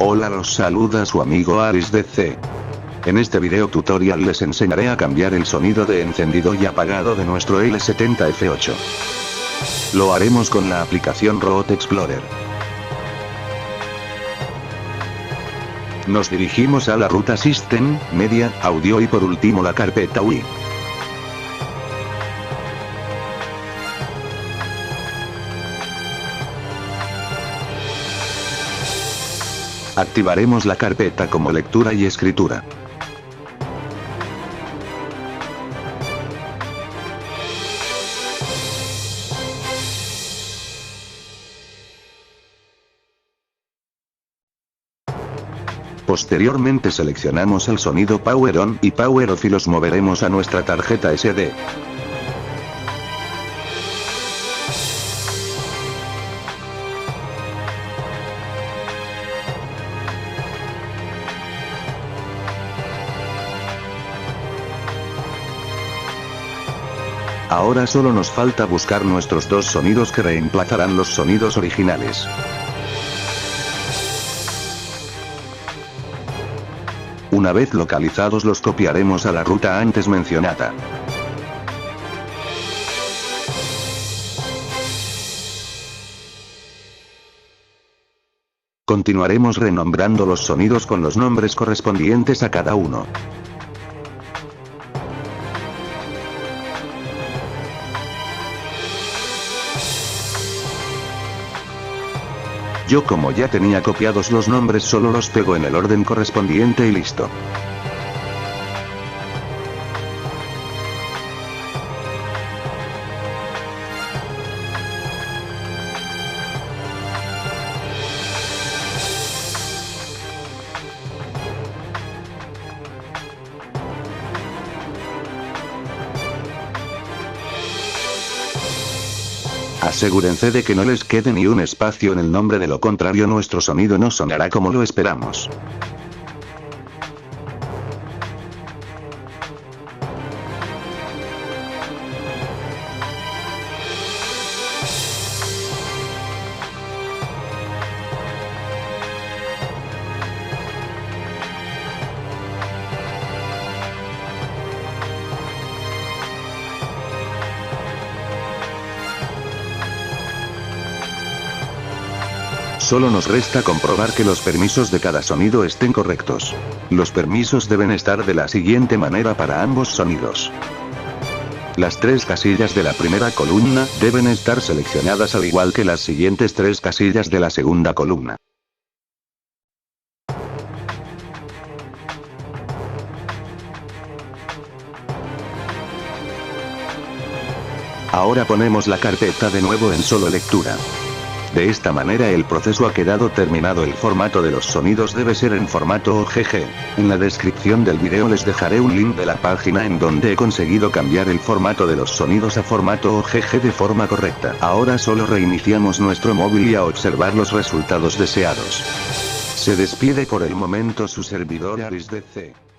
Hola, los saluda su amigo ArisDC. En este video tutorial les enseñaré a cambiar el sonido de encendido y apagado de nuestro L70F8. Lo haremos con la aplicación Root Explorer. Nos dirigimos a la ruta System, Media, Audio y por último la carpeta UI. Activaremos la carpeta como lectura y escritura. Posteriormente seleccionamos el sonido Power On y Power Off y los moveremos a nuestra tarjeta SD. Ahora solo nos falta buscar nuestros dos sonidos que reemplazarán los sonidos originales. Una vez localizados los copiaremos a la ruta antes mencionada. Continuaremos renombrando los sonidos con los nombres correspondientes a cada uno. Yo como ya tenía copiados los nombres solo los pego en el orden correspondiente y listo. Asegúrense de que no les quede ni un espacio en el nombre, de lo contrario nuestro sonido no sonará como lo esperamos. Solo nos resta comprobar que los permisos de cada sonido estén correctos. Los permisos deben estar de la siguiente manera para ambos sonidos. Las tres casillas de la primera columna deben estar seleccionadas al igual que las siguientes tres casillas de la segunda columna. Ahora ponemos la carpeta de nuevo en solo lectura. De esta manera el proceso ha quedado terminado. El formato de los sonidos debe ser en formato OGG. En la descripción del video les dejaré un link de la página en donde he conseguido cambiar el formato de los sonidos a formato OGG de forma correcta. Ahora solo reiniciamos nuestro móvil y a observar los resultados deseados. Se despide por el momento su servidor ArisDC.